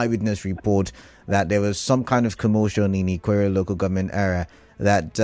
eyewitness report that there was some kind of commotion in Ikwerre local government area, that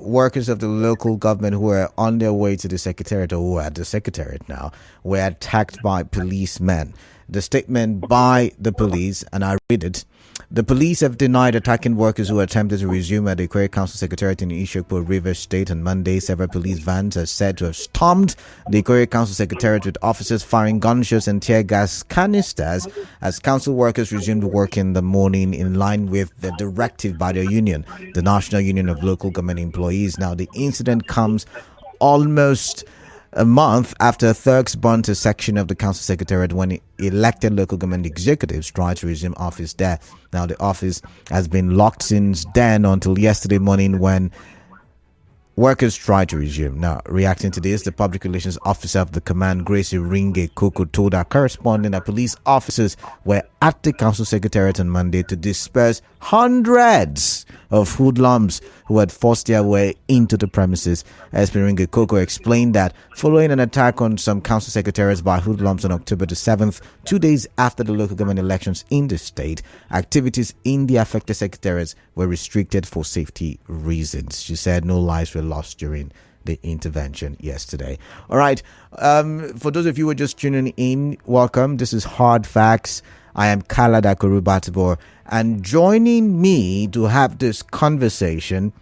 workers of the local government who were on their way to the secretariat, or who are at the secretariat now, were attacked by policemen. The statement by the police, and I read it: the police have denied attacking workers who attempted to resume at the Ikwerre Council Secretariat in Ishokpo, Rivers State on Monday. Several police vans are said to have stormed the Ikwerre Council Secretariat, with officers firing gunshots and tear gas canisters as council workers resumed work in the morning, in line with the directive by their union, the National Union of Local Government Employees. Now, the incident comes almost a month after thugs burnt a section of the council secretariat when elected local government executives tried to resume office there. Now, the office has been locked since then until yesterday morning when workers tried to resume. Now, reacting to this, the public relations officer of the command, Gracie Ringe Koko, told our correspondent that police officers were at the council secretariat on Monday to disperse hundreds of hoodlums who had forced their way into the premises. SP Ringe Koko explained that following an attack on some council secretariats by hoodlums on October the 7th, 2 days after the local government elections in the state, activities in the affected secretariats were restricted for safety reasons. She said no lives were lost during the intervention yesterday. All right. For those of you who are just tuning in, welcome. This is Hard Facts. I am Kala Dakorubatibor, and joining me to have this conversation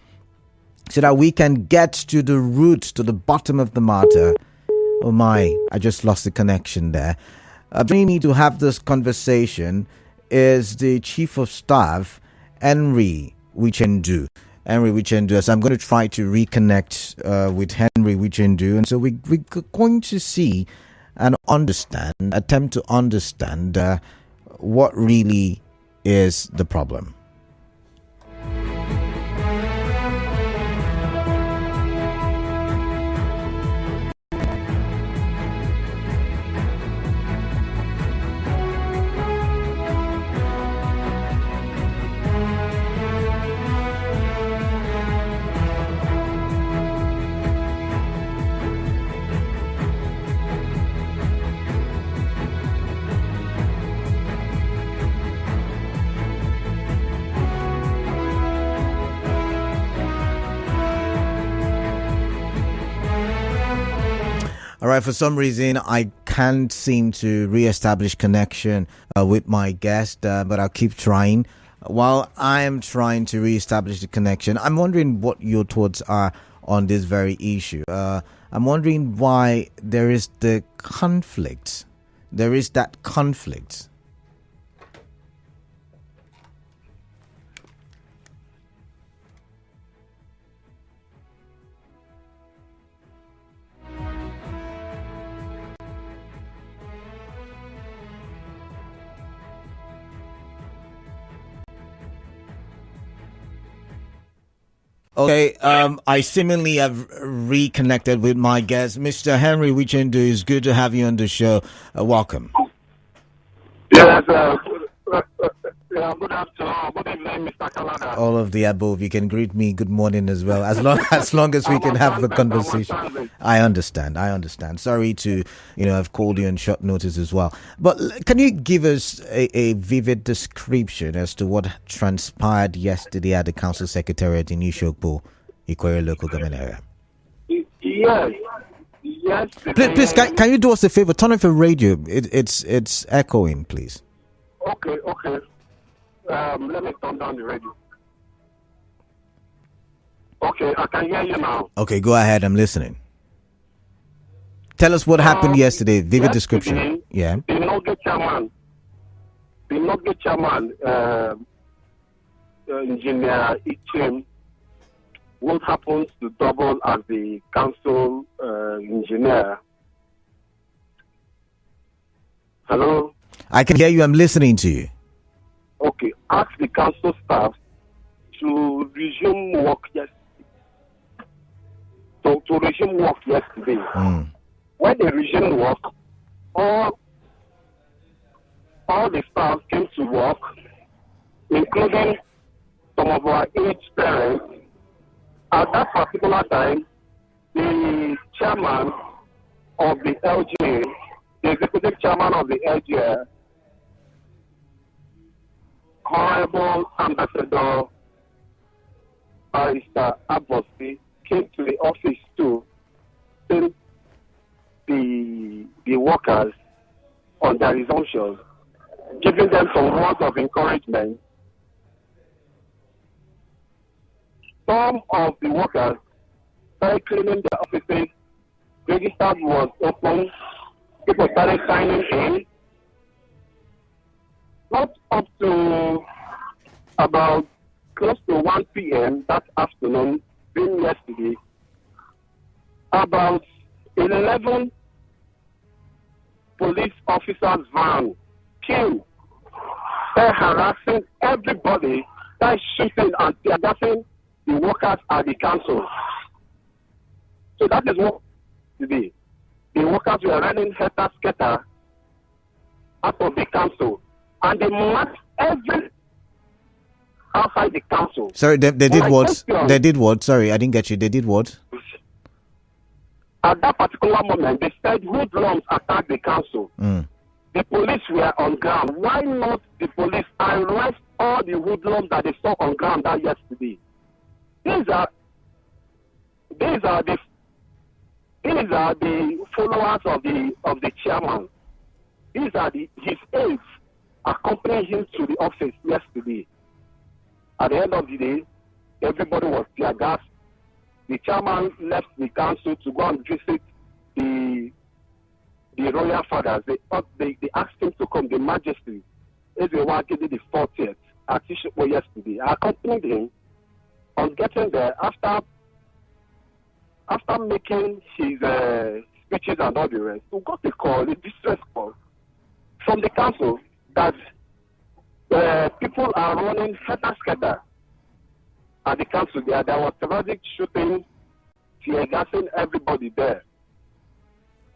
so that we can get to the root, to the bottom of the matter. Oh my, I just lost the connection there. Joining me to have this conversation is the Chief of Staff, Henry Wichendu. So I'm going to try to reconnect with Henry Wichendu, and so we're going to see and attempt to understand what really is the problem. All right, for some reason, I can't seem to reestablish connection with my guest, but I'll keep trying. While I am trying to reestablish the connection, I'm wondering what your thoughts are on this very issue. I'm wondering why there is the conflict. There is that conflict. Okay, I seemingly have reconnected with my guest, Mr. Henry Wichendu. It's good to have you on the show. Welcome. Yes, good afternoon. Good evening, Mr. Kalada. All of the above. You can greet me good morning as well, as long as we can have the conversation. I understand. Sorry to have called you on short notice as well. But can you give us a vivid description as to what transpired yesterday at the council secretariat in Ishokpo, Ikwerre local government area? Yes. Please, can you do us a favor? Turn off your radio. It's echoing, please. Okay. Let me turn down the radio. Okay, I can hear you now. Okay, go ahead. I'm listening. Tell us what happened yesterday. Vivid description. Yeah. The Nogi chairman, Engineer Ichim, what happens to double as the council engineer. Hello? I can hear you. I'm listening to you. Okay, ask the council staff to resume work yesterday. To resume work yesterday. When they resumed work, all the staff came to work, including some of our aged parents. At that particular time, the chairman of the LGA, the executive chairman of the LGA, Honorable Ambassador Barrister Abosi came to the office to send the workers on their resumptions, giving them some words of encouragement. Some of the workers started cleaning their offices, register was open, people started signing in. Not up to about close to 1 p.m. that afternoon, being yesterday, about 11 police officers' van came, started harassing everybody, started shooting and tear-gassing the workers at the council. So that is what today. The workers were running helter-skelter out of the council, and they marched every outside the council. Sorry, they did what? They did what? Sorry, I didn't get you. They did what? At that particular moment, they said hoodlums attacked the council. The police were on ground. Why not the police arrest all the hoodlums that they saw on ground that yesterday? These are the followers of the chairman. These are his aides accompanying him to the office yesterday. At the end of the day, everybody was tear gassed. The chairman left the council to go and visit the royal fathers. They asked him to come, the majesty. Ezewakidi the 40th at Ishipo yesterday. I accompanied him. On getting there, after making his speeches and all the rest, we got a distress call from the council that people are running helter-skelter at the council there. There was sporadic shooting, tear-gassing everybody there.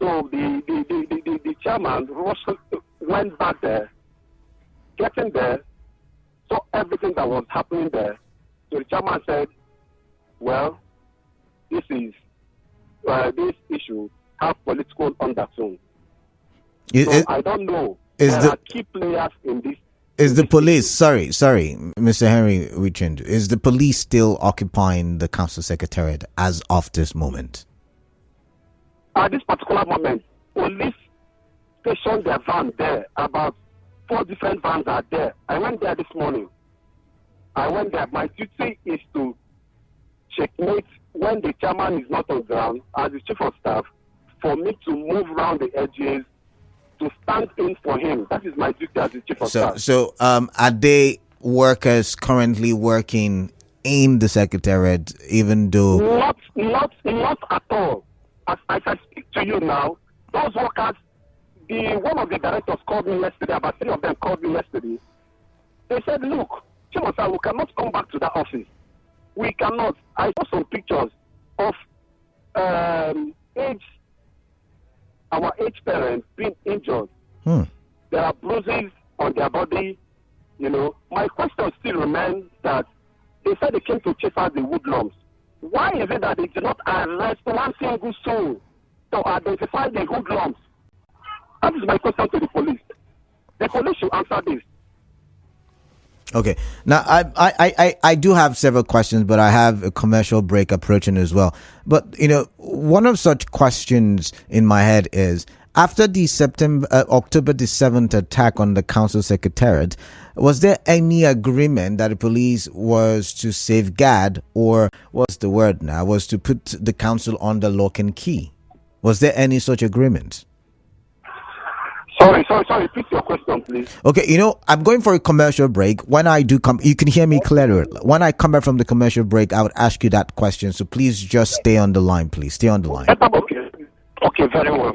So the chairman went back there, getting there, saw everything that was happening there. So the chairman said, well, this issue have political undertone. So I don't know. There are key players in this. Is the police, sorry, Mr. Henry Wichendu, is the police still occupying the council secretariat as of this moment? At this particular moment, police stationed their van there. About 4 different vans are there. I went there this morning. My duty is to checkmate when the chairman is not on ground as the chief of staff, for me to move around the edges, to stand in for him. That is my duty as the chief of staff. So, are they workers currently working in the secretariat, even though... Not at all. As I speak to you now, those workers, one of the directors called me yesterday, about 3 of them called me yesterday. They said, look, Chimosa, we cannot come back to the office. We cannot. I saw some pictures of our age parents being injured. There are bruises on their body. You know, my question still remains that they said they came to chase out the woodlums. Why is it that they did not arrest one single soul to identify the hoodlums? That is my question to the police. The police should answer this. Okay. Now, I do have several questions, but I have a commercial break approaching as well. But, you know, one of such questions in my head is, after the October the 7th attack on the council secretariat, was there any agreement that the police was to safeguard, or what's the word now, was to put the council under lock and key? Was there any such agreement? Sorry. Repeat your question, please. Okay, you know, I'm going for a commercial break. When I do come, you can hear me clearer. When I come back from the commercial break, I would ask you that question. So please just stay on the line, please. Stay on the line. Okay, very well.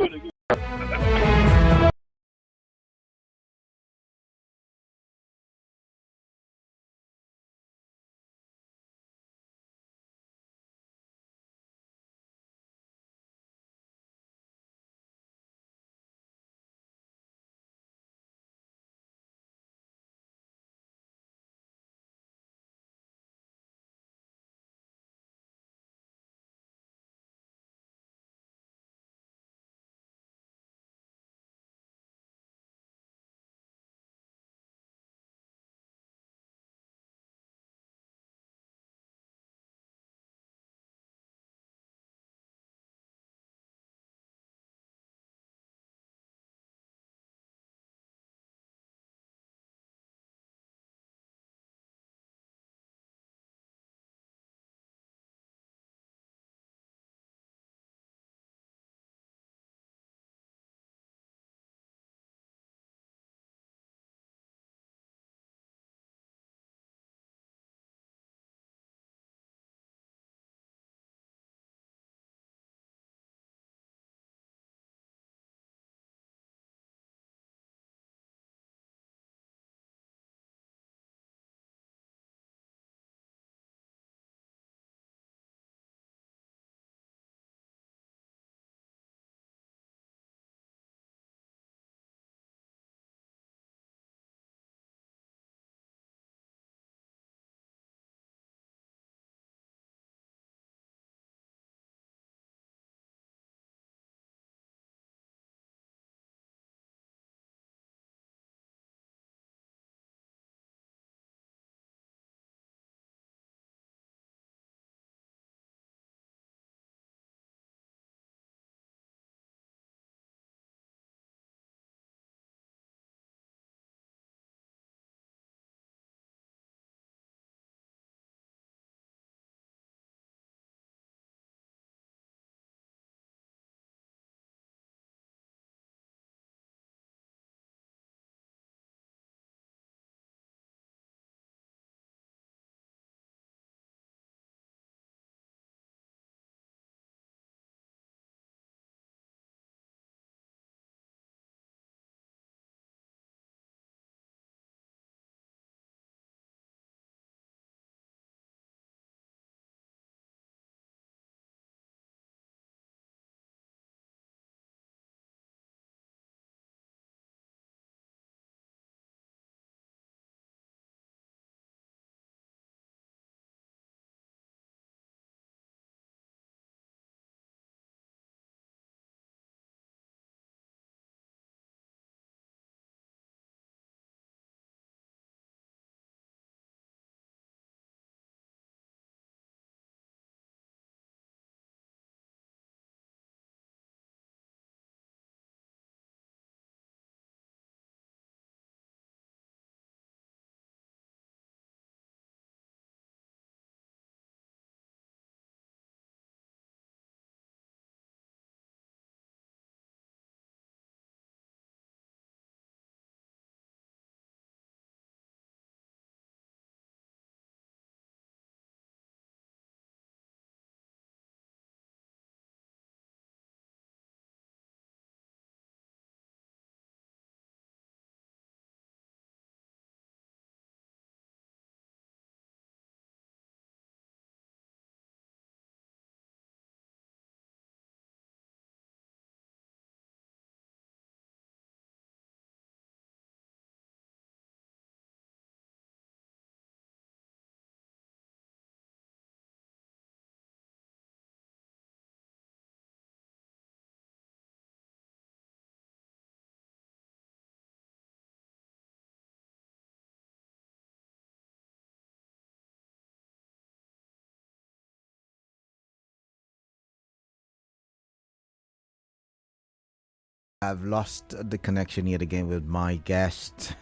I've lost the connection yet again with my guest.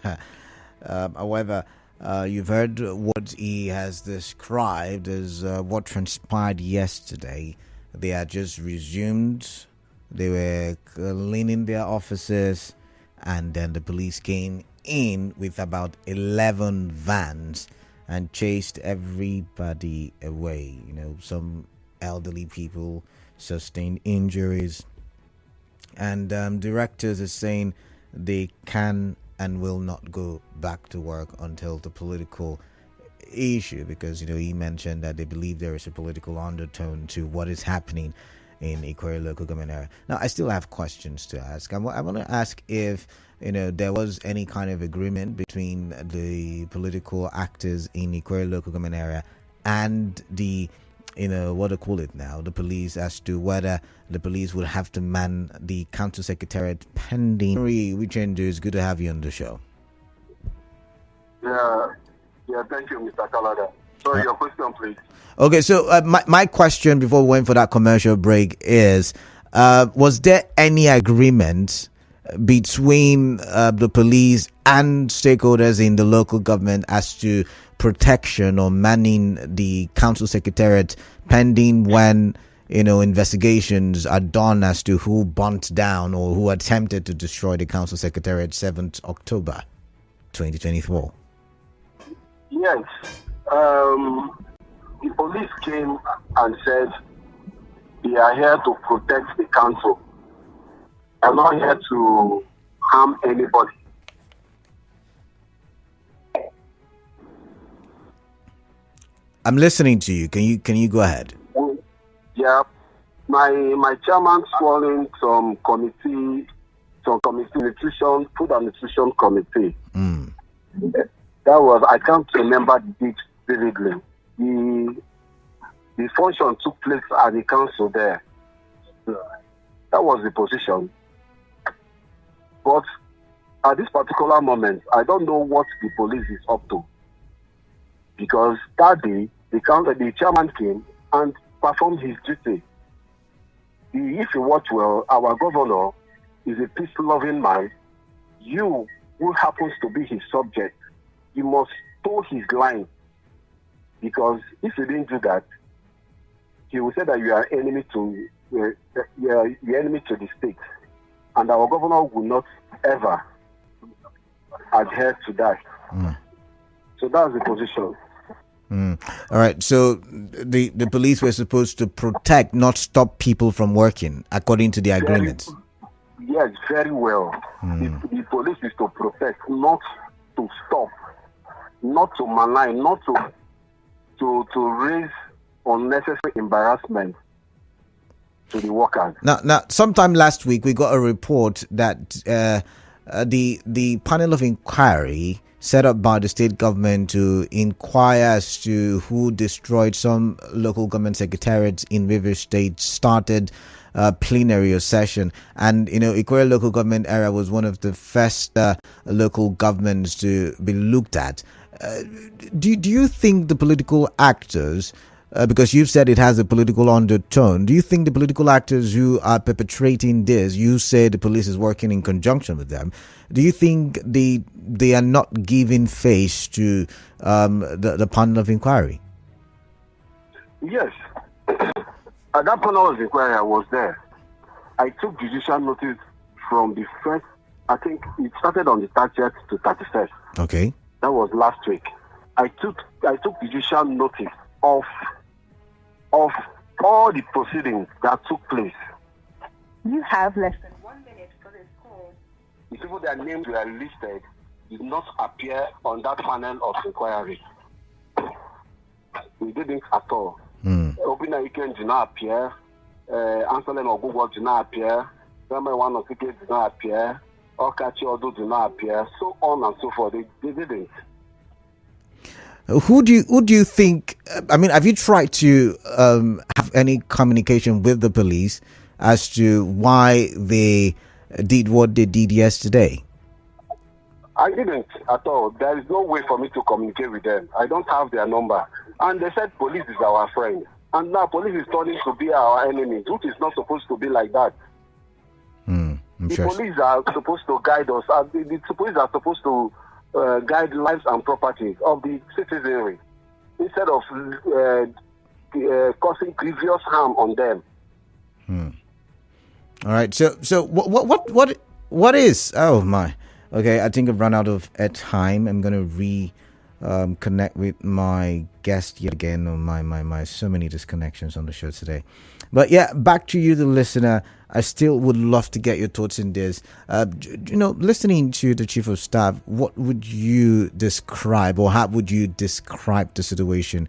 However, you've heard what he has described as what transpired yesterday. They had just resumed. They were cleaning their offices, and then the police came in with about 11 vans and chased everybody away. Some elderly people sustained injuries, and directors are saying they can and will not go back to work until the political issue, because he mentioned that they believe there is a political undertone to what is happening in Ikwerre local government area. Now, I still have questions to ask. I want to ask if there was any kind of agreement between the political actors in Ikwerre local government area and the what do you call it now, the police, as to whether the police would have to man the council secretariat pending. Wichendu, it's good to have you on the show. Yeah, thank you, Mr. Kalada. Sorry, your question, please. Okay, so my question before we went for that commercial break is, was there any agreement between the police and stakeholders in the local government as to protection or manning the council secretariat pending when investigations are done as to who burnt down or who attempted to destroy the council secretariat 7th October 2024? Yes. The police came and said they are here to protect the council. They are not here to harm anybody. I'm listening to you. Can you go ahead? Yeah. My chairman swallowing some committee, nutrition, food and nutrition committee. That was, I can't remember the date vividly. The function took place at the council there. That was the position. But at this particular moment, I don't know what the police is up to. Because that day, the chairman came and performed his duty. If you watch well, our governor is a peace-loving man. You, who happens to be his subject, you must toe his line. Because if you didn't do that, he will say that you are enemy to the state. And our governor will not ever adhere to that. So that's the position. All right. So the police were supposed to protect, not stop people from working, according to the agreements. Yes, very well. The police is to protect, not to stop, not to malign, not to raise unnecessary embarrassment to the workers. Now, sometime last week we got a report that the panel of inquiry set up by the state government to inquire as to who destroyed some local government secretariats in River State started plenary or session, and Ikwerre local government area was one of the first local governments to be looked at. Do you think the political actors, because you've said it has a political undertone, do you think the political actors who are perpetrating this, you say the police is working in conjunction with them, do you think they are not giving face to the panel of inquiry? Yes. At that panel of inquiry, I was there. I took judicial notice from the first, I think it started on the 30th to 31st. Okay. That was last week. I took judicial notice of all the proceedings that took place. You have less than 1 minute for this call. The people their names were listed did not appear on that panel of inquiry. We didn't at all. Obina Iken did not appear. Anselm Ogugo did not appear. Remember one of the did not appear. Okachi Odo did not appear. So on and so forth. They didn't. Who do you think? I mean, have you tried to have any communication with the police as to why they did what they did yesterday? I didn't at all. There is no way for me to communicate with them. I don't have their number. And they said police is our friend. And now police is turning to be our enemy, which is not supposed to be like that. The sure. police are supposed to guide us. The police are supposed to guide lives and property of the citizenry instead of causing grievous harm on them. All right. So what is? Oh my. Okay, I think I've run out of time. I'm gonna connect with my guest yet again on my so many disconnections on the show today. But yeah, back to you, the listener. I still would love to get your thoughts in this. Listening to the chief of staff, what would you describe, or how would you describe the situation?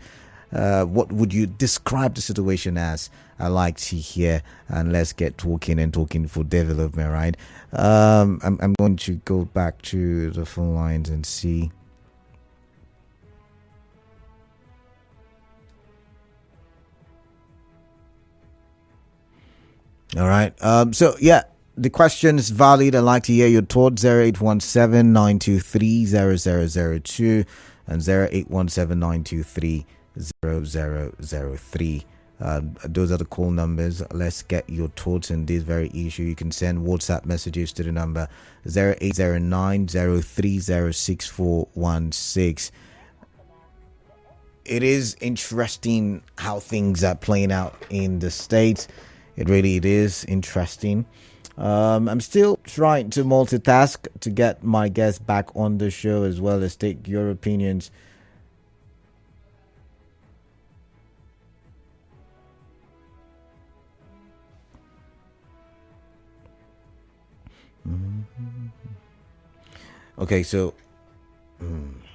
What would you describe the situation as? I like to hear, and let's get talking for development, right? I'm going to go back to the phone lines and see. All right. So yeah, the question is valid. I'd like to hear your thoughts. 0817-923-0002 and 0817-923-0003. Those are the call numbers. Let's get your thoughts on this very issue. You can send WhatsApp messages to the number 0809-030-6416. It is interesting how things are playing out in the States. It is interesting. I'm still trying to multitask to get my guests back on the show, as well as take your opinions. Okay, so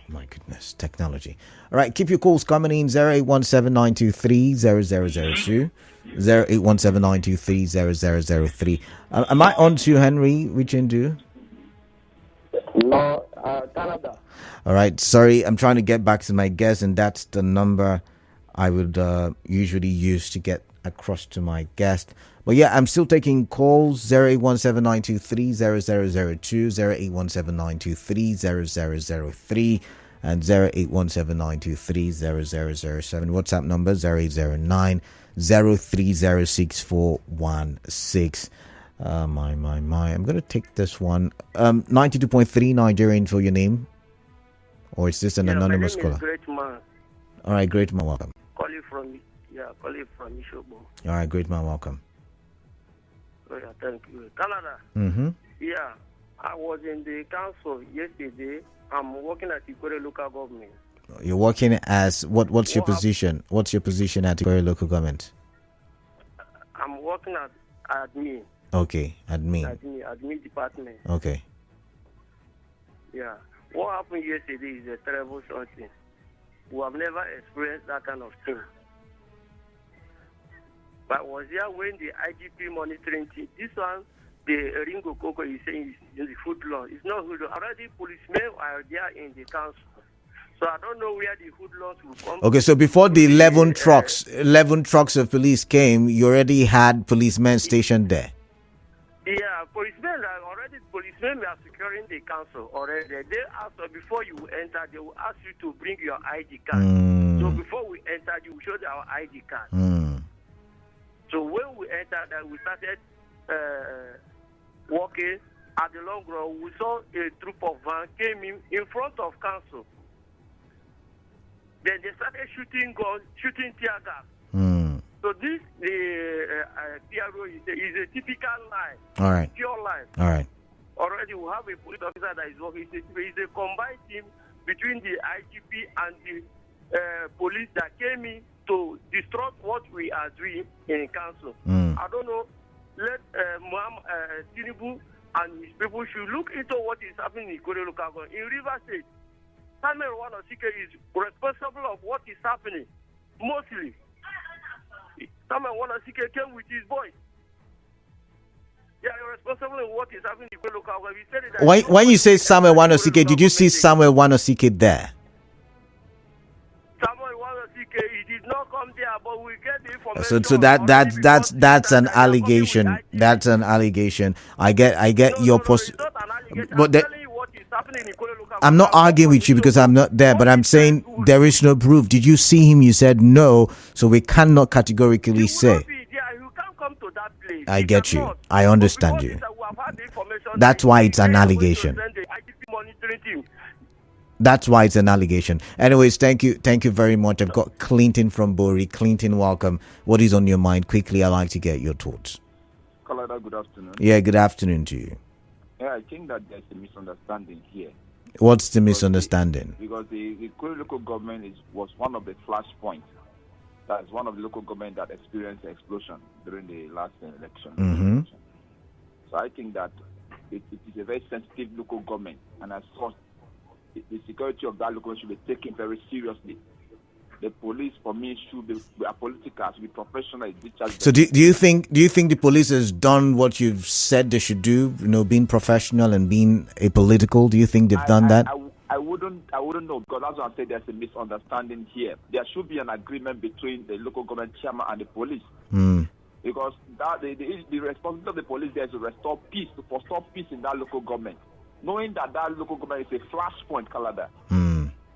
my goodness, technology. All right, keep your calls coming in. 0817-923-0002, 0817-923-0003. Am I on to Henry Wichendu? No, Canada. All right, sorry, I'm trying to get back to my guest, and that's the number I would usually use to get across to my guest. But yeah, I'm still taking calls. 0817-923-0002, 0817-923-0003, and 0817-923-0007. WhatsApp number 0809-030-6416. My. I'm going to take this one. 92.3 Nigerian for your name. Or is this an anonymous caller? Great man. All right, great man, welcome. Calling from Ishobo. All right, great man, welcome. Oh, yeah, thank you. Canada. Mm-hmm. Yeah, I was in the council yesterday. I'm working at Ikwerre local government. You're working as what's your position? What's your position at Ikwerre local government? I'm working at admin. Okay, admin Department. Okay. Yeah. What happened yesterday is a terrible something. We have never experienced that kind of thing. But I was there when the IGP monitoring team, this one, the Ringo Coco is saying is the food law. It's not food law. Already policemen are there in the council. So I don't know where the food laws will come. Okay, so before the 11 trucks of police came, you already had policemen stationed there. Yeah, policemen are securing the council already. They ask before you enter, they will ask you to bring your ID card. So before we enter, you will show our ID card. So when we entered, we started walking at the long run. We saw a troop of vans came in front of council. Then they started shooting guns, shooting tear gas. So this PRO is a typical line. All right. Pure line. All right. Already we have a police officer that is working. It's a combined team between the IGP and the police that came in to disrupt what we are doing in council. I don't know. Let Tinubu and his people should look into what is happening in Ikwerre local government. In River State, Samuel Wanosike is responsible of what is happening. Mostly. Samuel Wanosike came with his boys. They are responsible of what is happening in Ikwerre local government. He said that When you say Samuel Wanosike, did you see Samuel Wanosike there? He did not come there, but we get the information. So that's an allegation. That's an allegation. I get your post. But I'm not arguing with you because I'm not there, but I'm saying there is no proof. Did you see him? You said no, so we cannot categorically say. You can't come to that place. I get you. I understand you. That's why it's an allegation. That's why it's an allegation. Anyways, thank you very much. I've got Clinton from Bori. Clinton, welcome. What is on your mind? Quickly, I'd like to get your thoughts. Kalada, good afternoon. Yeah, good afternoon to you. Yeah, I think that there's a misunderstanding here. What's the misunderstanding? Because the Ikwerre local government was one of the flashpoints. That's one of the local government that experienced an explosion during the last election. Mm-hmm. So I think that it is a very sensitive local government, and as such, the security of that local government should be taken very seriously. The police, for me, should be political, should be professional. So do you think the police has done what you've said they should do? You know, being professional and being apolitical. Do you think they've done that? I wouldn't know, because that's what I said. There's a misunderstanding here. There should be an agreement between the local government chairman and the police. Because the responsibility of the police there is to restore peace, to forestall peace in that local government, knowing that local government is a flashpoint, Kalada.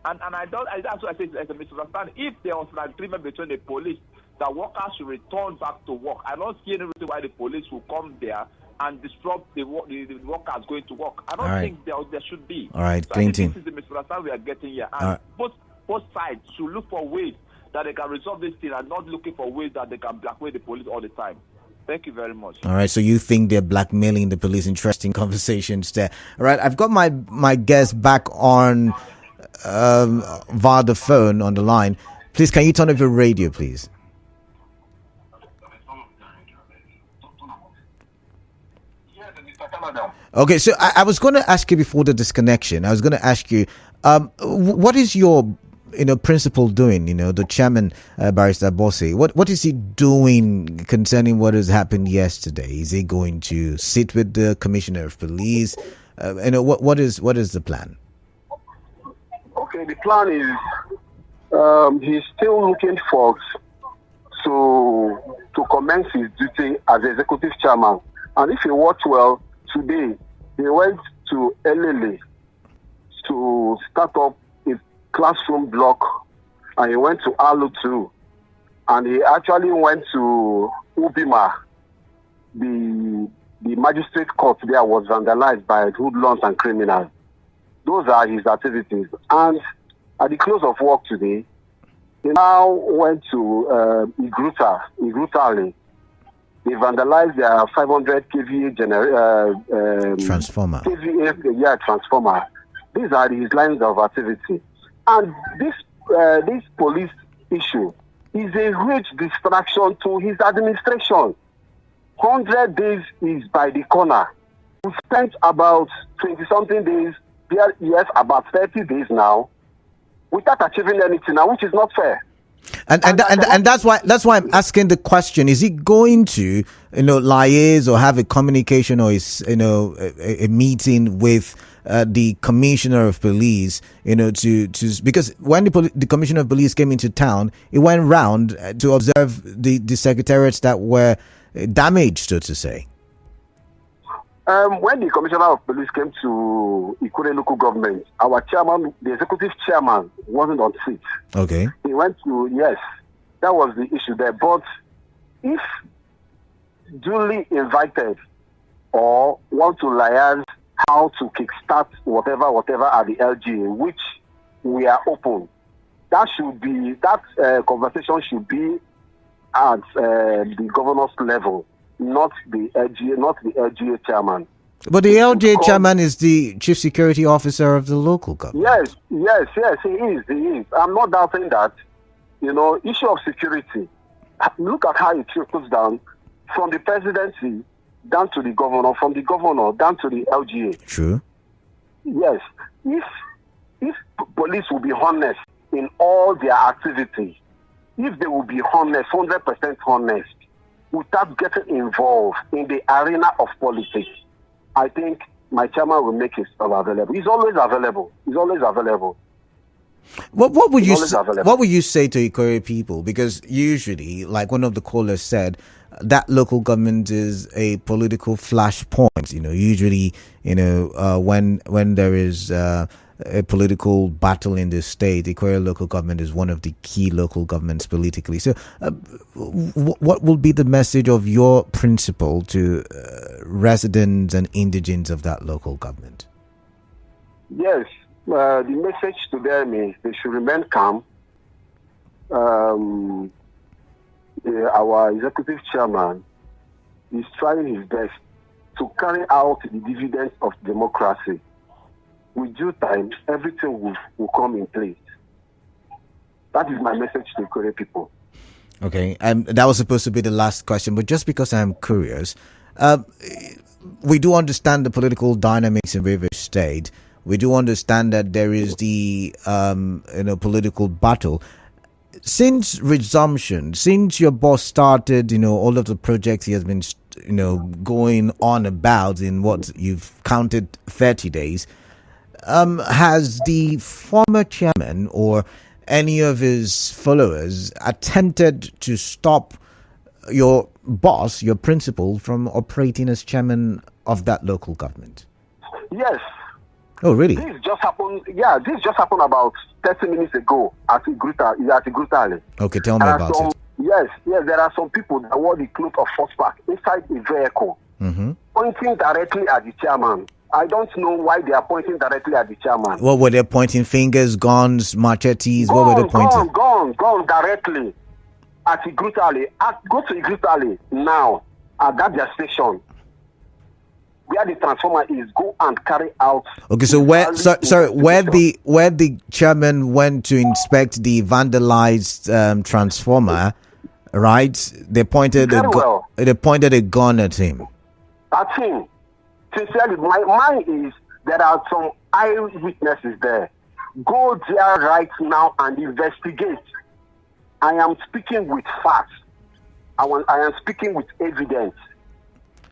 And that's why I say it's a misunderstanding. If there was an agreement between the police that workers should return back to work, I don't see any reason why the police will come there and disrupt the workers going to work. I don't think there should be. All right, so Clinton. This is the misunderstanding we are getting here. And both sides should look for ways that they can resolve this thing and not looking for ways that they can blackmail the police all the time. Thank you very much. All right, so you think they're blackmailing the police? Interesting conversations there. All right, I've got my guest back on via the phone on the line. Please, can you turn off your radio, please? Okay, so I was going to ask you before the disconnection. I was going to ask you, what is your principal doing? The chairman, Barrister Bossi. What is he doing concerning what has happened yesterday? Is he going to sit with the commissioner of police? What is the plan? Okay, the plan is he's still looking for to commence his duty as executive chairman. And if you watch well, today he went to LLA to start up a classroom block, and he went to Alu too, and he actually went to Ubima. The magistrate court there was vandalized by hoodlums and criminals. Those are his activities. And at the close of work today, he now went to Ikwerre. They vandalized their 500 kVA transformer. Transformer. These are his lines of activity. And this police issue is a huge distraction to his administration. 100 days is by the corner. We spent about 20-something days, yes, about 30 days now, without achieving anything now, which is not fair. And that's why I'm asking the question: is he going to liaise or have a communication or a meeting with the commissioner of police to because when the commissioner of police came into town, he went round to observe the secretariats that were damaged, so to say. When the commissioner of police came to Ikwerre local government, our chairman, the executive chairman, wasn't on seat. Okay. He went to, yes, that was the issue there. But if duly invited or want to liaise how to kickstart whatever at the LGA, which we are open, that conversation should be at the governor's level. Not the LGA chairman. But the LGA chairman is the chief security officer of the local government. Yes, he is. I'm not doubting that. Issue of security. Look at how it trickles down from the presidency down to the governor, from the governor down to the LGA. True. Yes. If police will be honest in all their activities, if they will be honest, 100% honest, without getting involved in the arena of politics, I think my chairman will make himself available. He's always available. What would you say to Ikwerre people? Because usually, like one of the callers said, that local government is a political flashpoint. Usually, when there is a political battle in this state. Ikwerre local government is one of the key local governments politically. So what will be the message of your principle to residents and indigents of that local government? Yes, the message to them is they should remain calm. Our executive chairman is trying his best to carry out the dividends of democracy. With due time, everything will come in place. That is my message to Ikwerre people. Okay, and that was supposed to be the last question, but just because I'm curious, we do understand the political dynamics in Rivers State. We do understand that there is the political battle. Since resumption, since your boss started, all of the projects he has been, going on about in what you've counted 30 days, has the former chairman or any of his followers attempted to stop your boss, your principal, from operating as chairman of that local government? Yes. Oh, really? This just happened. Yeah, this just happened about 30 minutes ago at Ikwerre. Okay, tell me about it. Yes, there are some people that wore the cloth of First Park inside a vehicle, pointing directly at the chairman. I don't know why they are pointing directly at the chairman. What were they pointing? Fingers, guns, machetes? What were they pointing? Gone directly at Ikwerre. Go to Ikwerre now at that their station. Where the transformer is, go and carry out. Okay, so where the chairman went to inspect the vandalized transformer, right? They pointed a gun at him. At him. Sincerely, mine is there are some eyewitnesses there. Go there right now and investigate. I am speaking with facts. I am speaking with evidence.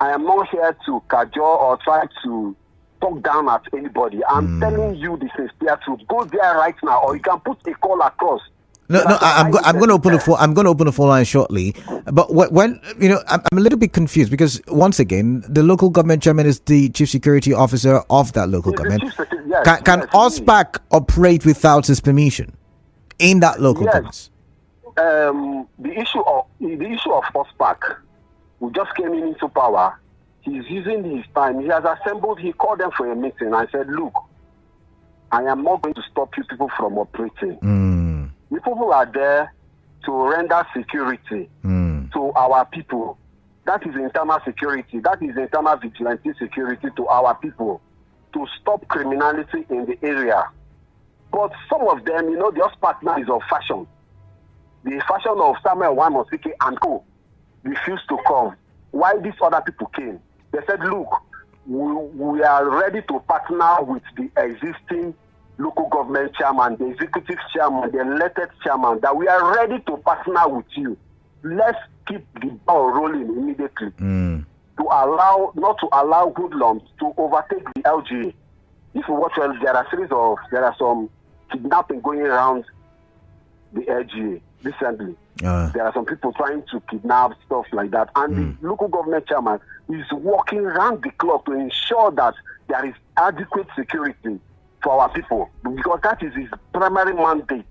I am not here to cajole or try to talk down at anybody. I'm telling you the sincere truth. Go there right now, or you can put a call across. I'm going to open the phone. I'm going to open the phone line shortly. But when I'm a little bit confused because once again, the local government chairman is the chief security officer of that local government. Can OSPAC operate without his permission in that local government? The issue of OSPAC. We just came into power. He's using his time. He has assembled. He called them for a meeting. I said, look, I am not going to stop you people from operating. You people are there to render security to our people. That is internal security. That is internal vigilante security to our people to stop criminality in the area. But some of them, the OSPAC now is of fashion. The fashion of Samuel Wamosike and co. refused to come. Why these other people came? They said, look, we are ready to partner with the existing local government chairman, the executive chairman, the elected chairman, that we are ready to partner with you. Let's keep the ball rolling immediately not to allow hoodlums to overtake the LGA. If you watch well, there are some kidnapping going around the LGA recently. There are some people trying to kidnap, stuff like that. And the local government chairman is working around the clock to ensure that there is adequate security for our people. Because that is his primary mandate,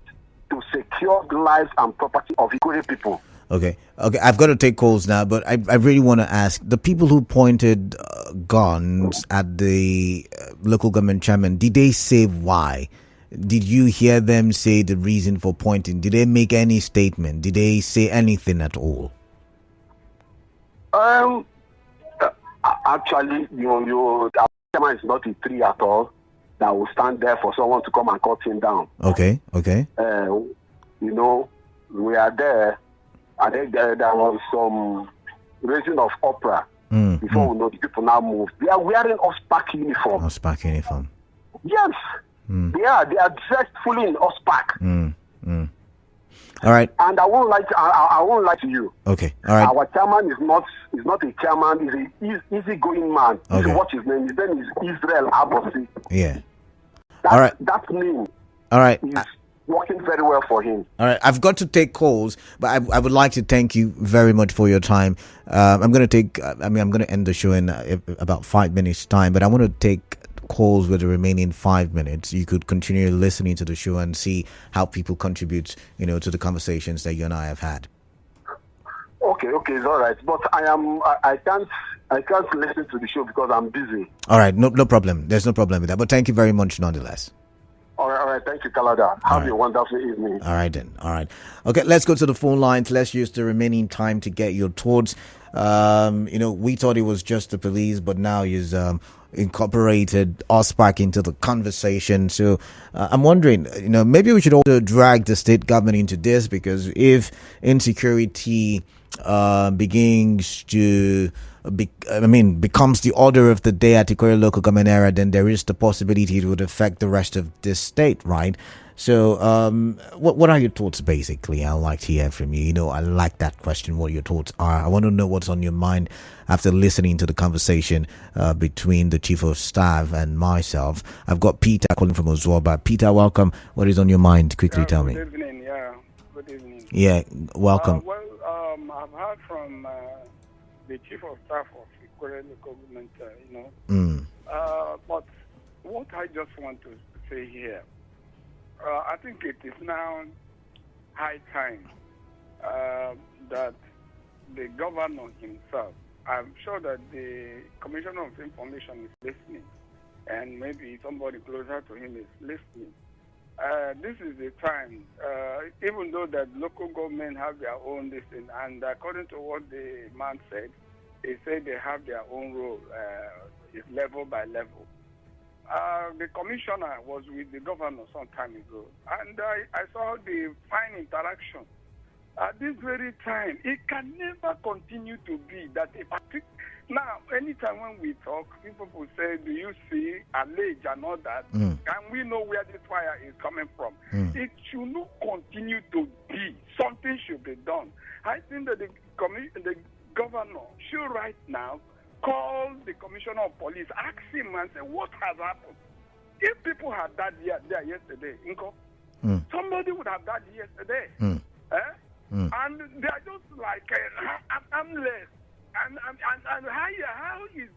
to secure the lives and property of Ikwerre people. Okay. I've got to take calls now, but I really want to ask, the people who pointed guns at the local government chairman, did they say why? Did you hear them say the reason for pointing? Did they make any statement? Did they say anything at all? Actually, our chairman is not a tree at all that will stand there for someone to come and cut him down. Okay. We are there. I think there was some raising of opera before we know the people now move. They are wearing OSPAC uniform. OSPAC uniform. Yes. They are dressed fully in OSPAC. All right. And I won't lie to you. Okay. All right. Our chairman is not a chairman. He's an easygoing man. Okay. What's his name? His name is Israel Abosi. Yeah. All right. That name. All right. Is working very well for him. All right. I've got to take calls, but I would like to thank you very much for your time. I'm going to end the show in about 5 minutes time, but I want to take calls with the remaining 5 minutes. You could continue listening to the show and see how people contribute, to the conversations that you and I have had. Okay, it's all right. But I can't listen to the show because I'm busy. All right, no problem. There's no problem with that. But thank you very much nonetheless. All right. Thank you, Kalada. Have a wonderful evening. All right then. All right. Okay, let's go to the phone lines. Let's use the remaining time to get your thoughts. We thought it was just the police, but now he's incorporated us back into the conversation. So I'm wondering, maybe we should also drag the state government into this, because if insecurity begins to becomes the order of the day at Ikwerre local government area, then there is the possibility it would affect the rest of this state, right? So what are your thoughts, basically? I'd like to hear from you. I like that question, what your thoughts are. I want to know what's on your mind after listening to the conversation between the Chief of Staff and myself. I've got Peter calling from Ozwoba. Peter, welcome. What is on your mind? Quickly tell me. Good evening. Good evening. Yeah, welcome. I've heard from the Chief of Staff of Ikwerre local government, but what I just want to say here, I think it is now high time that the governor himself, I'm sure that the Commissioner of Information is listening, and maybe somebody closer to him is listening. This is the time, even though that local government have their own listing, and according to what the man said, he said they have their own role, it's level by level. The commissioner was with the governor some time ago, and I saw the fine interaction. At this very time, it can never continue to be that now, anytime when we talk, people will say, do you see allege and all that? And we know where this fire is coming from. It should not continue to be. Something should be done. I think that the governor should right now call the commissioner of police, ask him and say, what has happened? If people had died there yesterday, somebody would have died yesterday. And they are just like harmless. And how is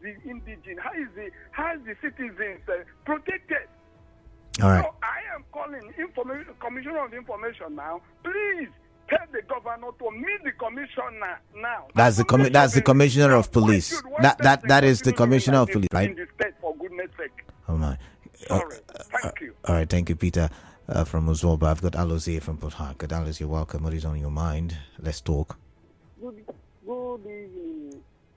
the indigent, how is the citizens protected? All right. So I am calling Commissioner of Information now. Please tell the governor to meet the commissioner now. That's the commissioner of police. That is the commissioner of police, right? In the state, for goodness sake. Oh my. Sorry. Thank you. All right. Thank you, Peter. From Ozwoba. I've got Alozie from Port Harcourt. Alozie, you're welcome. What is on your mind? Let's talk. Good evening.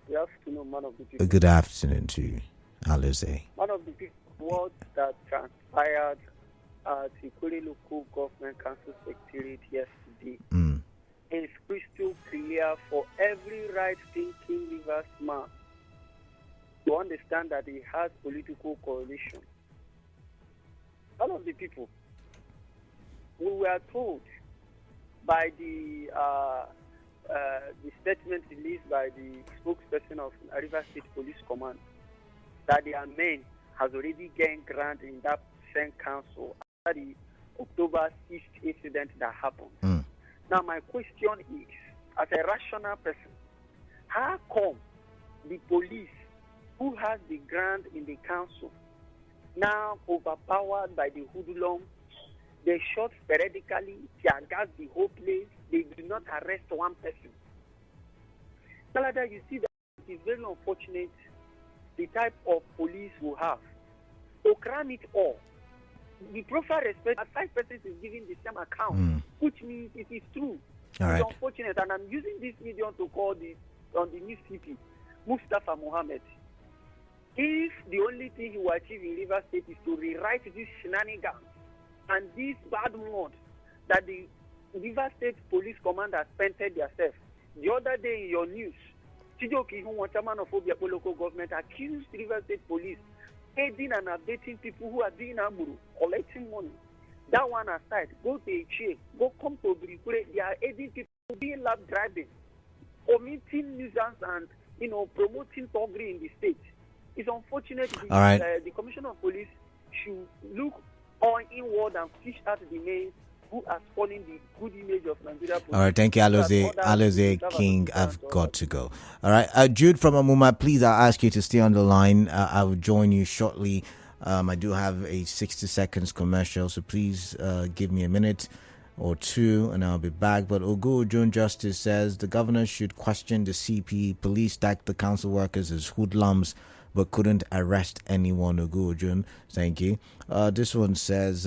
Good afternoon, man of the people. Good afternoon to you, Alozie. Man of the people, what that transpired at Ikwerre Local Government Council Secretariat yesterday is crystal clear for every right-thinking Rivers man to understand that he has political coalition. Man of the people, we were told by the statement released by the spokesperson of River State Police Command that their men has already gained ground in that same council after the October 6th incident that happened. Now my question is, as a rational person, how come the police who has the ground in the council now overpowered by the hoodlums? They shot sporadically, tear gas the whole place. They do not arrest one person. Salada, you see that it is very unfortunate the type of police we have. To cram it all, the profile respect, 5 persons is giving the same account, which means it is true. All right. It's unfortunate, and I'm using this medium to call on the new CP, Mustafa Mohammed. If the only thing he will achieve in River State is to rewrite this shenanigans and this bad mode that the River State Police Command has painted themselves. The other day in your news, Chijoki, who was chairman of Obiapo local government, accused River State Police aiding and abetting people who are doing Amuru, collecting money. That one aside, go to Ikwerre, go come to Ikwerre. They are aiding people being lab driving, committing nuisance and promoting thuggery in the state. It's unfortunate the Commissioner of Police should look on inward and fish out the names who are spoiling the good image of Nigeria. All right, thank you, Aloze King. I've got to go. All right, Jude from Amuma, please, I'll ask you to stay on the line. I will join you shortly. I do have a 60 seconds commercial, so please give me a minute or two and I'll be back. But Ogu Ojun Justice says the governor should question the CP. Police stacked the council workers as hoodlums but couldn't arrest anyone. Ogu Ojun, thank you. This one says,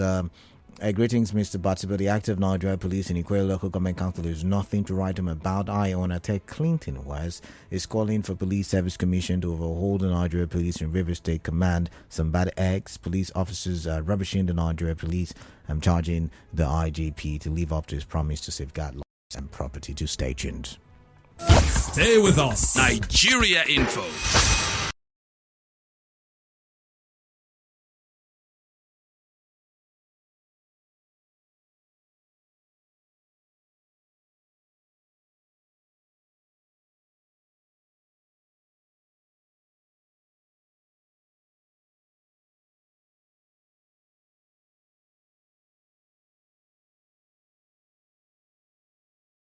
greetings, Mr. Batiba. The active Nigeria Police in Ikwerre Local Government Council is nothing to write him about. I, Onatek Clinton West, is calling for Police Service Commission to overhaul the Nigeria Police in River State Command. Some bad eggs. Police officers are rubbishing the Nigeria Police. I'm charging the IGP to live up to his promise to safeguard lives and property. To stay tuned. Stay with us. Nigeria Info.